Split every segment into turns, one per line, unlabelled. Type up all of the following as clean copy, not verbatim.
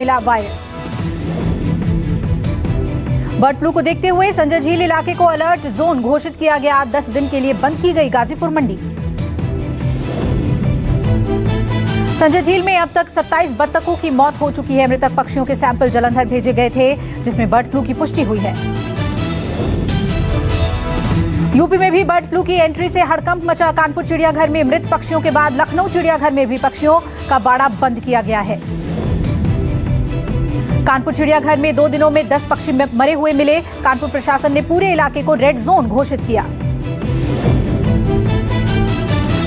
मिला virus. Bird flu को देखते हुए संजय झील इलाके को अलर्ट जोन घोषित किया गया। 10 दिन के लिए बंद की गई गाजीपुर मंडी। संजय झील में अब तक 27 बत्तखों की मौत हो चुकी है। मृतक पक्षियों के सैंपल जालंधर भेजे गए थे, जिसमें बर्ड फ्लू की पुष्टि हुई है। यूपी में भी बर्ड फ्लू की एंट्री से हड़कंप मचा। कानपुर चिड़ियाघर में मृत पक्षियों के बाद लखनऊ चिड़ियाघर में भी पक्षियों का बाड़ा बंद किया गया है। कानपुर चिड़ियाघर में 2 दिनों में 10 पक्षी मरे हुए मिले। कानपुर प्रशासन ने पूरे इलाके को रेड जोन घोषित किया।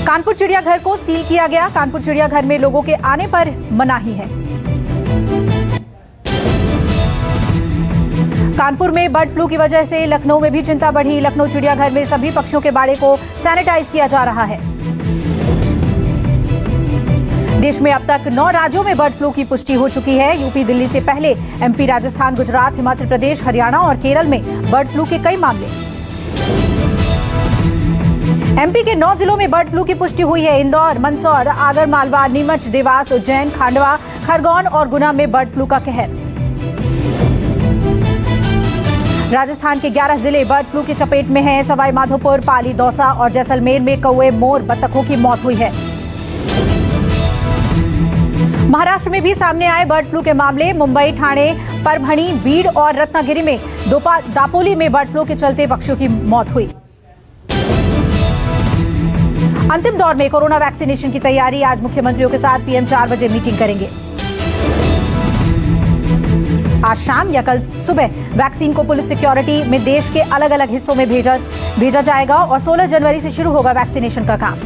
कानपुर चिड़ियाघर को सील किया गया। कानपुर चिड़ियाघर में लोगों के आने पर मनाही है। कानपुर में बर्ड फ्लू की वजह से लखनऊ में भी चिंता बढ़ी। लखनऊ चिड़ियाघर में सभी पक्षियों के बाड़े को सैनिटाइज किया जा रहा है। देश में अब तक 9 राज्यों में बर्ड फ्लू की पुष्टि हो चुकी है। यूपी दिल्ली से पहले एमपी, राजस्थान, गुजरात, हिमाचल प्रदेश, हरियाणा और केरल में बर्ड फ्लू के कई मामले। एमपी के 9 जिलों में बर्ड फ्लू की पुष्टि हुई है। इंदौर, मंदसौर, आगर मालवा, नीमच, देवास, उज्जैन, खांडवा, खरगोन और गुना में बर्ड फ्लू का कहर। राजस्थान के 11 जिले बर्ड फ्लू की चपेट में हैं। सवाई माधोपुर, पाली, दौसा और जैसलमेर में कौवे, मोर, बत्तखों की मौत हुई है। महाराष्ट्र में भी सामने आए बर्ड फ्लू के मामले। मुंबई, ठाणे, परभणी, बीड और रत्नागिरी में दापोली में बर्ड फ्लू के चलते पक्षियों की मौत हुई। अंतिम दौर में कोरोना वैक्सीनेशन की तैयारी। आज मुख्यमंत्रियों के साथ पीएम 4 बजे मीटिंग करेंगे। आज शाम या कल सुबह वैक्सीन को पुलिस सिक्योरिटी में देश के अलग अलग हिस्सों में भेजा जाएगा और 16 जनवरी से शुरू होगा वैक्सीनेशन का काम।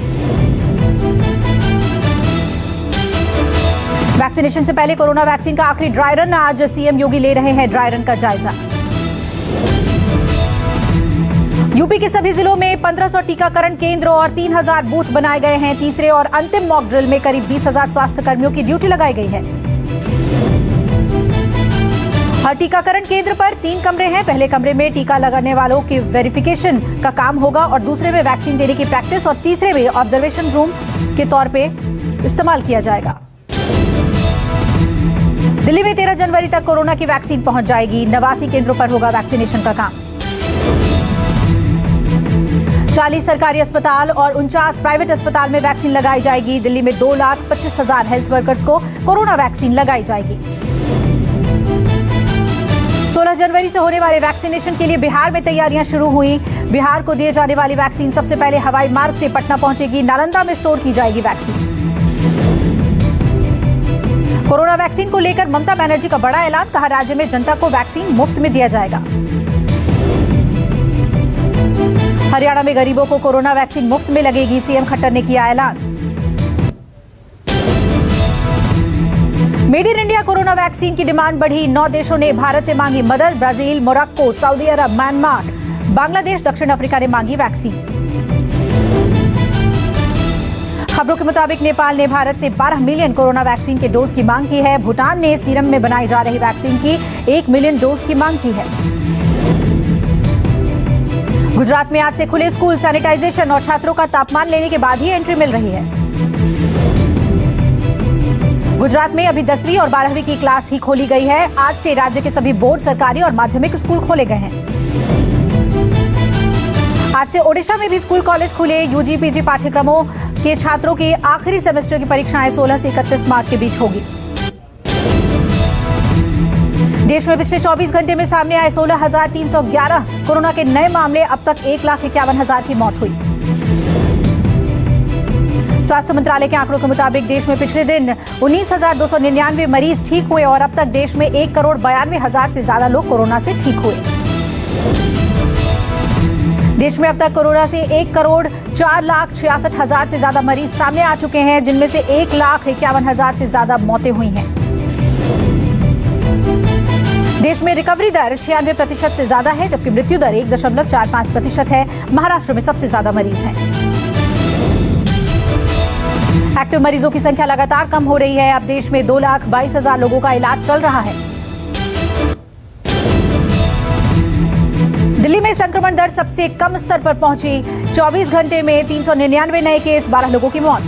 वैक्सीनेशन से पहले कोरोना वैक्सीन का आखिरी ड्राई रन। आज सीएम योगी ले रहे हैं ड्राई रन का जायजा। यूपी के सभी जिलों में 1500 टीकाकरण केंद्र और 3000 बूथ बनाए गए हैं। तीसरे और अंतिम मॉक ड्रिल में करीब 20,000 स्वास्थ्य कर्मियों की ड्यूटी लगाई गई है। हर टीकाकरण केंद्र पर 3 कमरे हैं। पहले कमरे में टीका लगाने वालों की वेरिफिकेशन का काम होगा और दूसरे में वैक्सीन देने की प्रैक्टिस और तीसरे में ऑब्जर्वेशन रूम के तौर पे इस्तेमाल किया जाएगा। दिल्ली में 13 जनवरी तक कोरोना की वैक्सीन पहुंच जाएगी। 89 केंद्रों पर होगा वैक्सीनेशन का काम। 40 सरकारी अस्पताल और 49 प्राइवेट अस्पताल में वैक्सीन लगाई जाएगी। दिल्ली में 2,25,000 हेल्थ वर्कर्स को कोरोना वैक्सीन लगाई जाएगी। 16 जनवरी से होने वाले वैक्सीनेशन के लिए बिहार में तैयारियां शुरू हुई। बिहार को दिए जाने वाली वैक्सीन सबसे पहले हवाई मार्ग से पटना पहुंचेगी। नालंदा में स्टोर की जाएगी वैक्सीन। कोरोना वैक्सीन को लेकर ममता बनर्जी का बड़ा ऐलान। कहा, राज्य में जनता को वैक्सीन मुफ्त में दिया जाएगा। हरियाणा में गरीबों को कोरोना वैक्सीन मुफ्त में लगेगी। सीएम खट्टर ने किया ऐलान। Made in India corona vaccine की डिमांड बढ़ी। 9 देशों ने भारत से मांगी मदद। ब्राजील, मोरक्को, सऊदी अरब, म्यांमार, बांग्लादेश, दक्षिण अफ्रीका ने मांगी वैक्सीन। खबरों के मुताबिक नेपाल ने भारत से 12 मिलियन कोरोना वैक्सीन के डोज की मांग की है। भूटान ने सीरम में बनाई जा रही वैक्सीन की 1 मिलियन डोज की मांग की है। गुजरात में आज से खुले स्कूल। सैनिटाइजेशन और छात्रों का तापमान लेने के बाद ही एंट्री मिल रही है। गुजरात में अभी 10वीं और 12वीं की क्लास ही खोली गई है। आज से राज्य के सभी बोर्ड, सरकारी और माध्यमिक स्कूल खोले गए हैं। आज से ओडिशा में भी स्कूल, कॉलेज खुले। यूजी, पीजी पाठ्यक्रमों के छात्रों की आखिरी सेमेस्टर की परीक्षाएं 16 से 31 मार्च के बीच होगी। देश में पिछले 24 घंटे में सामने आए 16,311 कोरोना के नए मामले। अब तक 1,51,000 की मौत हुई। स्वास्थ्य मंत्रालय के आंकड़ों के मुताबिक देश में पिछले दिन 19,299 मरीज ठीक हुए और अब तक देश में 1,92,000 से ज्यादा लोग कोरोना से ठीक हुए। देश में अब तक कोरोना से 1,04,66,000 से ज्यादा मरीज सामने आ चुके हैं, जिनमें से 1,51,000 से ज्यादा मौतें हुई हैं। देश में रिकवरी दर 96% से ज्यादा है, जबकि मृत्यु दर 1.45% है। महाराष्ट्र में सबसे ज्यादा मरीज हैं। एक्टिव मरीजों की संख्या लगातार कम हो रही है। अब देश में 2,22,000 लोगों का इलाज चल रहा है। दिल्ली में संक्रमण दर सबसे कम स्तर पर पहुंची। 24 घंटे में 399 नए केस, 12 लोगों की मौत।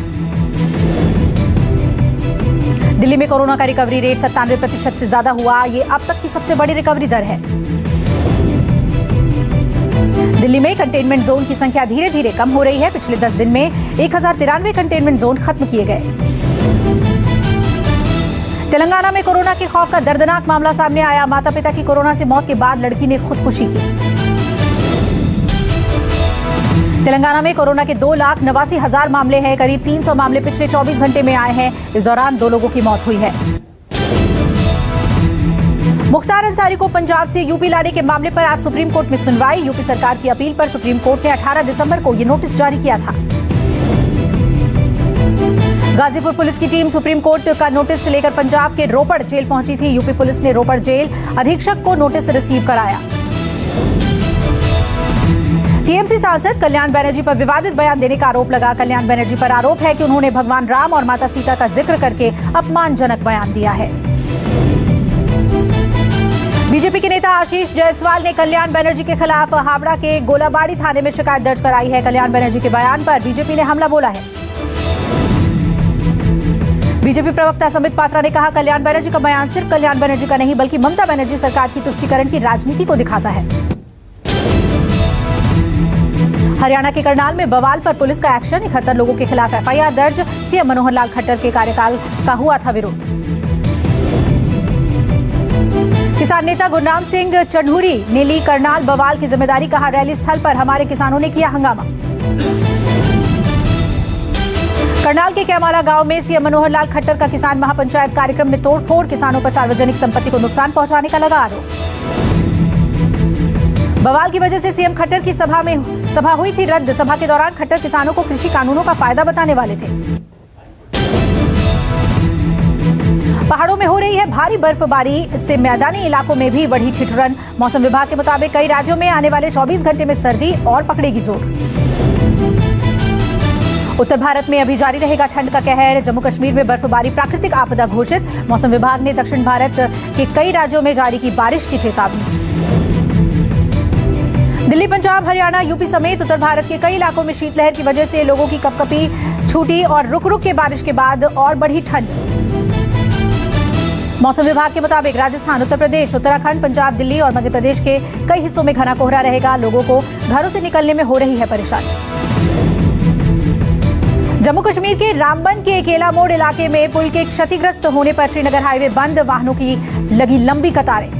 दिल्ली में कोरोना का रिकवरी रेट 97% से ज्यादा हुआ। ये अब तक की सबसे बड़ी रिकवरी दर है। दिल्ली में कंटेनमेंट जोन की संख्या धीरे धीरे कम हो रही है। पिछले 10 दिन में 1093 कंटेनमेंट जोन खत्म किए गए। तेलंगाना में कोरोना के खौफ का दर्दनाक मामला सामने आया। माता पिता की कोरोना से मौत के बाद लड़की ने खुदकुशी की। तेलंगाना में कोरोना के 2,89,000 मामले हैं। करीब 300 मामले पिछले 24 घंटे में आए हैं। इस दौरान 2 लोगों की मौत हुई है। मुख्तार अंसारी को पंजाब से यूपी लाने के मामले पर आज सुप्रीम कोर्ट में सुनवाई। यूपी सरकार की अपील पर सुप्रीम कोर्ट ने 18 दिसंबर को ये नोटिस जारी किया था। गाजीपुर पुलिस की टीम सुप्रीम कोर्ट का नोटिस लेकर पंजाब के रोपड़ जेल पहुंची थी। यूपी पुलिस ने रोपड़ जेल अधीक्षक को नोटिस रिसीव कराया। टीएमसी सांसद कल्याण बनर्जी पर विवादित बयान देने का आरोप लगा। कल्याण बनर्जी पर आरोप है कि उन्होंने भगवान राम और माता सीता का जिक्र करके अपमानजनक बयान दिया है। बीजेपी के नेता आशीष जायसवाल ने कल्याण बनर्जी के खिलाफ हावड़ा के गोलाबाड़ी थाने में शिकायत दर्ज कराई है। कल्याण बनर्जी के बयान पर बीजेपी ने हमला बोला है। बीजेपी प्रवक्ता संबित पात्रा ने कहा, कल्याण बनर्जी का बयान सिर्फ कल्याण बनर्जी का नहीं बल्कि ममता बनर्जी सरकार की तुष्टीकरण की राजनीति को दिखाता है। हरियाणा के करनाल में बवाल पर पुलिस का एक्शन। 71 लोगों के खिलाफ एफआईआर दर्ज। सीएम मनोहर लाल खट्टर के कार्यकाल का हुआ था विरोध। किसान नेता गुरनाम सिंह चढ़ूरी ने ली करनाल बवाल की जिम्मेदारी। कहा, रैली स्थल पर हमारे किसानों ने किया हंगामा। करनाल के कैमाला गांव में सीएम मनोहर लाल खट्टर का किसान महापंचायत कार्यक्रम में तोड़फोड़। किसानों पर सार्वजनिक संपत्ति को नुकसान पहुंचाने का लगा आरोप। बवाल की वजह से सीएम खट्टर की सभा हुई थी रद्द। सभा के दौरान खट्टर किसानों को कृषि कानूनों का फायदा बताने वाले थे। पहाड़ों में हो रही है भारी बर्फबारी। इससे मैदानी इलाकों में भी बढ़ी ठिठुरन। मौसम विभाग के मुताबिक कई राज्यों में आने वाले 24 घंटे में सर्दी और पकड़ेगी जोर। उत्तर भारत में अभी जारी रहेगा ठंड का कहर। जम्मू कश्मीर में बर्फबारी प्राकृतिक आपदा घोषित। मौसम विभाग ने दक्षिण भारत के कई राज्यों में जारी की बारिश की चेतावनी। दिल्ली, पंजाब, हरियाणा, यूपी समेत उत्तर भारत के कई इलाकों में शीतलहर की वजह से लोगों की कपकपी छूटी और रुक रुक के बारिश के बाद और बढ़ी ठंड। मौसम विभाग के मुताबिक राजस्थान, उत्तर प्रदेश, उत्तराखंड, पंजाब, दिल्ली और मध्य प्रदेश के कई हिस्सों में घना कोहरा रहेगा। लोगों को घरों से निकलने में हो रही है परेशानी। जम्मू कश्मीर के रामबन के केला मोड़ इलाके में पुल के क्षतिग्रस्त होने पर श्रीनगर हाईवे बंद। वाहनों की लगी लंबी कतारें।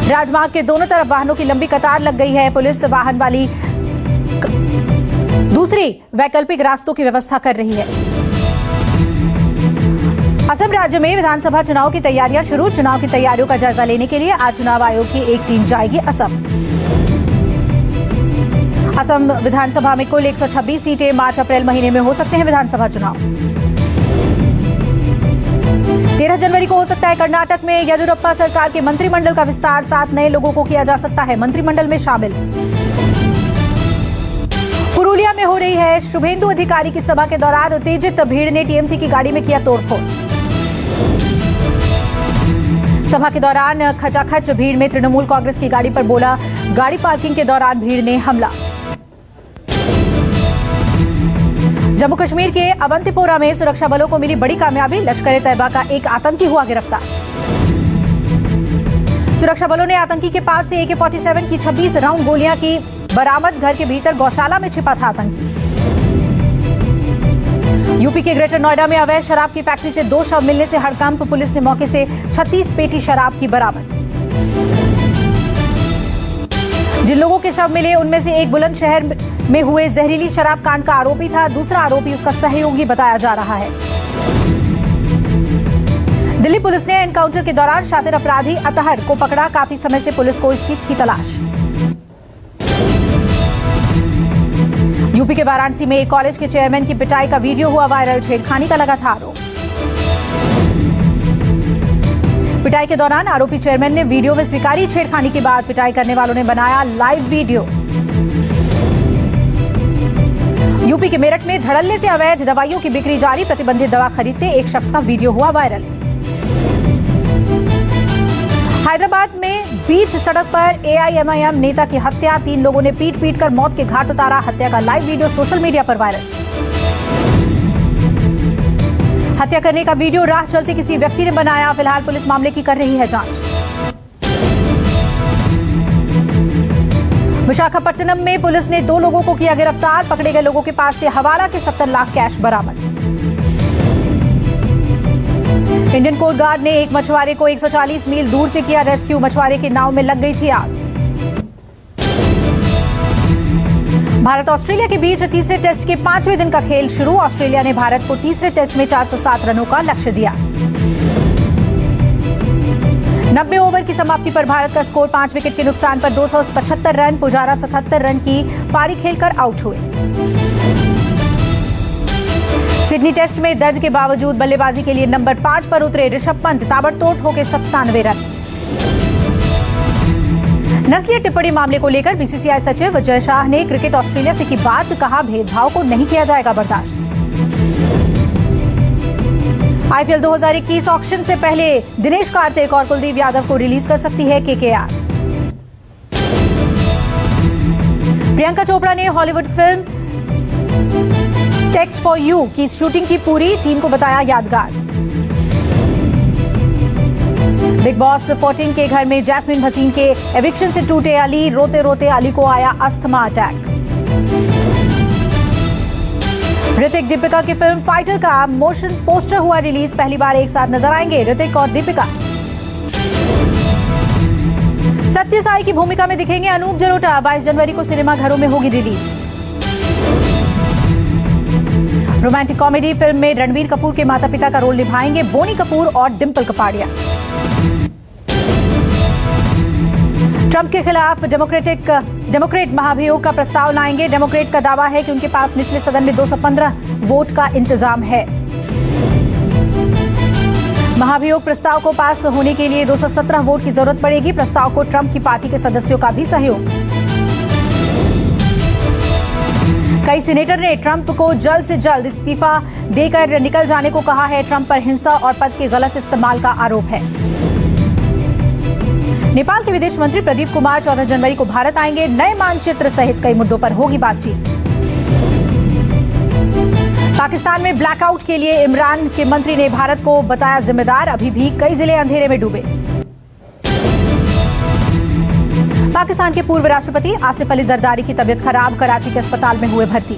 राजमार्ग के दोनों तरफ वाहनों की लंबी कतार लग गई है। पुलिस वाहन वाली दूसरी वैकल्पिक रास्तों की व्यवस्था कर रही है। असम राज्य में विधानसभा चुनाव की तैयारियां शुरू। चुनाव की तैयारियों का जायजा लेने के लिए आज चुनाव आयोग की एक टीम जाएगी असम। असम विधानसभा में कुल 126 सीटें। मार्च-अप्रैल महीने में हो सकते हैं विधानसभा चुनाव। 13 जनवरी को हो सकता है कर्नाटक में येदियुरप्पा सरकार के मंत्रिमंडल का विस्तार। 7 नए लोगों को किया जा सकता है मंत्रिमंडल में शामिल। पुरुलिया में हो रही है शुभेंदु अधिकारी की सभा के दौरान उत्तेजित भीड़ ने टीएमसी की गाड़ी में किया तोड़फोड़। सभा के दौरान खचाखच भीड़ में तृणमूल कांग्रेस की गाड़ी पर बोला। गाड़ी पार्किंग के दौरान भीड़ ने हमला। जम्मू कश्मीर के अवंतीपोरा में सुरक्षा बलों को मिली बड़ी कामयाबी। लश्कर-ए-तैयबा का एक आतंकी हुआ गिरफ्तार। सुरक्षा बलों ने आतंकी के पास से AK-47 की 26 राउंड गोलियां की बरामद। घर के भीतर गौशाला में छिपा था आतंकी। यूपी के ग्रेटर नोएडा में अवैध शराब की फैक्ट्री से 2 शव मिलने से हड़कंप। पुलिस ने मौके से 36 पेटी शराब की बरामद। जिन लोगों के शव मिले उनमें से एक बुलंदशहर में हुए जहरीली शराब कांड का आरोपी था। दूसरा आरोपी उसका सहयोगी बताया जा रहा है। दिल्ली पुलिस ने एनकाउंटर के दौरान शातिर अपराधी अतहर को पकड़ा। काफी समय से पुलिस को इसकी थी तलाश। यूपी के वाराणसी में एक कॉलेज के चेयरमैन की पिटाई का वीडियो हुआ वायरल। छेड़खानी का लगा था आरोप। पिटाई के दौरान आरोपी चेयरमैन ने वीडियो में स्वीकारी छेड़खानी की बात। पिटाई करने वालों ने बनाया लाइव वीडियो। यूपी के मेरठ में धड़ल्ले से अवैध दवाइयों की बिक्री जारी। प्रतिबंधित दवा खरीदते एक शख्स का वीडियो हुआ वायरल। हैदराबाद में बीच सड़क पर AIMIM नेता की हत्या। 3 लोगों ने पीट पीट कर मौत के घाट उतारा। हत्या का लाइव वीडियो सोशल मीडिया पर वायरल। हत्या करने का वीडियो राह चलते किसी व्यक्ति ने बनाया। फिलहाल पुलिस मामले की कर रही है जांच। विशाखापट्टनम में पुलिस ने 2 लोगों को किया गिरफ्तार। पकड़े गए लोगों के पास से हवाला के 70 लाख कैश बरामद। इंडियन कोस्ट गार्ड ने एक मछुआरे को 140 मील दूर से किया रेस्क्यू। मछुआरे की नाव में लग गई थी आग। भारत ऑस्ट्रेलिया के बीच तीसरे टेस्ट के 5वें दिन का खेल शुरू। ऑस्ट्रेलिया ने भारत को तीसरे टेस्ट में 407 रनों का लक्ष्य दिया। 90 ओवर की समाप्ति पर भारत का स्कोर 5 विकेट के नुकसान पर 275 रन। पुजारा 77 रन की पारी खेलकर आउट हुए। सिडनी टेस्ट में दर्द के बावजूद बल्लेबाजी के लिए नंबर 5 पर उतरे ऋषभ पंत। ताबड़तोड़ होकर 97 रन। नस्लीय टिप्पणी मामले को लेकर बीसीसीआई सचिव विजय शाह ने क्रिकेट ऑस्ट्रेलिया से की बात। कहा, भेदभाव को नहीं किया जाएगा बर्दाश्त। आईपीएल 2021 ऑक्शन से पहले दिनेश कार्तिक और कुलदीप यादव को रिलीज कर सकती है केकेआर। प्रियंका चोपड़ा ने Hollywood film text for you की शूटिंग की पूरी टीम को बताया यादगार। बिग बॉस 14 के घर में जैस्मिन भसीन के एविक्शन से टूटे अली। रोते रोते अली को आया अस्थमा अटैक। ऋतिक दीपिका की फिल्म फाइटर का मोशन पोस्टर हुआ रिलीज। पहली बार एक साथ नजर आएंगे ऋतिक और दीपिका। सत्य साई की भूमिका में दिखेंगे अनूप जलोटा। 22 जनवरी को सिनेमाघरों में होगी रिलीज। रोमांटिक कॉमेडी फिल्म में रणबीर कपूर के माता पिता का रोल निभाएंगे बोनी कपूर और डिंपल कपाड़िया। ट्रंप के खिलाफ डेमोक्रेट महाभियोग का प्रस्ताव लाएंगे। डेमोक्रेट का दावा है कि उनके पास निचले सदन में 215 वोट का इंतजाम है। महाभियोग प्रस्ताव को पास होने के लिए 217 वोट की जरूरत पड़ेगी। प्रस्ताव को ट्रंप की पार्टी के सदस्यों का भी सहयोग। कई सीनेटर ने ट्रंप को जल्द से जल्द इस्तीफा देकर निकल जाने को कहा है। ट्रंप पर हिंसा और पद के गलत इस्तेमाल का आरोप है। नेपाल के विदेश मंत्री प्रदीप कुमार 14 जनवरी को भारत आएंगे। नए मानचित्र सहित कई मुद्दों पर होगी बातचीत। पाकिस्तान में ब्लैकआउट के लिए इमरान के मंत्री ने भारत को बताया जिम्मेदार। अभी भी कई जिले अंधेरे में डूबे। पाकिस्तान के पूर्व राष्ट्रपति आसिफ अली जरदारी की तबीयत खराब। कराची के अस्पताल में हुए भर्ती।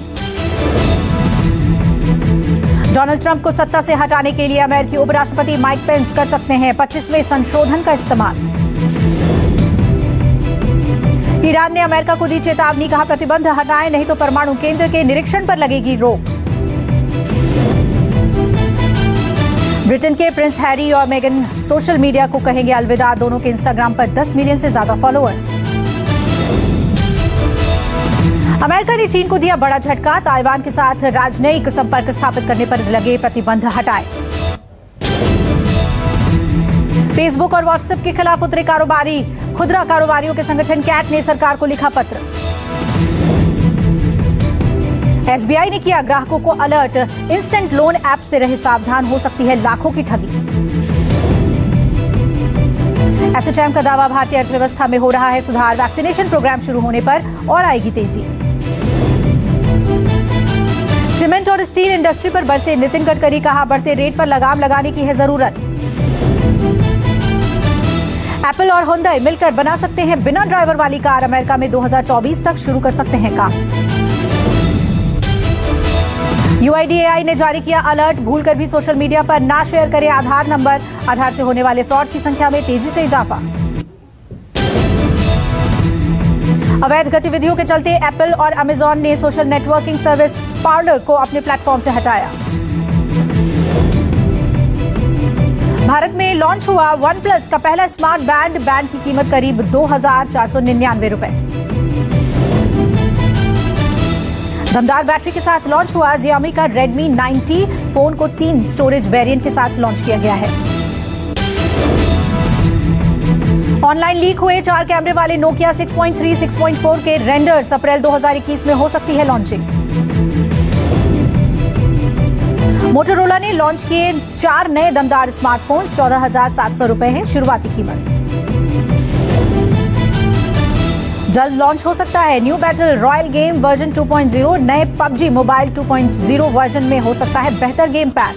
डोनाल्ड ट्रंप को सत्ता से हटाने के लिए अमेरिकी उपराष्ट्रपति माइक पेंस कर सकते हैं 25वें संशोधन का इस्तेमाल। ईरान ने अमेरिका को दी चेतावनी। कहा, प्रतिबंध हटाएं नहीं तो परमाणु केंद्र के निरीक्षण पर लगेगी रोक। ब्रिटेन के प्रिंस हैरी और मेगन सोशल मीडिया को कहेंगे अलविदा। दोनों के इंस्टाग्राम पर 10 मिलियन से ज्यादा फॉलोअर्स। अमेरिका ने चीन को दिया बड़ा झटका। ताइवान के साथ राजनयिक संपर्क स्थापित करने पर लगे प्रतिबंध हटाए। फेसबुक और व्हाट्सएप के खिलाफ उतरे कारोबारी। खुदरा कारोबारियों के संगठन कैट ने सरकार को लिखा पत्र। एसबीआई ने किया ग्राहकों को अलर्ट। इंस्टेंट लोन ऐप से रहे सावधान, हो सकती है लाखों की ठगी। एसोचैम का दावा, भारतीय अर्थव्यवस्था में हो रहा है सुधार। वैक्सीनेशन प्रोग्राम शुरू होने पर और आएगी तेजी। सीमेंट और स्टील इंडस्ट्री पर बरसे नितिन गडकरी। कहा, बढ़ते रेट पर लगाम लगाने की है जरूरत। एप्पल और हुंडई मिलकर बना सकते हैं बिना ड्राइवर वाली कार। अमेरिका में 2024 तक शुरू कर सकते हैं काम। यूआईडीएआई ने जारी किया अलर्ट। भूलकर भी सोशल मीडिया पर ना शेयर करें आधार नंबर। आधार से होने वाले फ्रॉड की संख्या में तेजी से इजाफा। अवैध गतिविधियों के चलते एप्पल और अमेजॉन ने सोशल नेटवर्किंग सर्विस पार्लर को अपने प्लेटफॉर्म से हटाया। भारत में लॉन्च हुआ OnePlus का पहला स्मार्ट बैंड। बैंड की कीमत करीब 2,499 रुपए। दमदार बैटरी के साथ लॉन्च हुआ Xiaomi का Redmi 9T। फोन को 3 स्टोरेज वेरिएंट के साथ लॉन्च किया गया है। ऑनलाइन लीक हुए 4 कैमरे वाले Nokia 6.3, 6.4 के रेंडर्स। अप्रैल 2021 में हो सकती है लॉन्चिंग। मोटोरोला ने लॉन्च किए 4 नए दमदार स्मार्टफोन्स। 14,700 रुपए है शुरुआती कीमत। जल्द लॉन्च हो सकता है new battle royal game version 2.0। नए PUBG मोबाइल 2.0 वर्जन में हो सकता है बेहतर गेम पैक।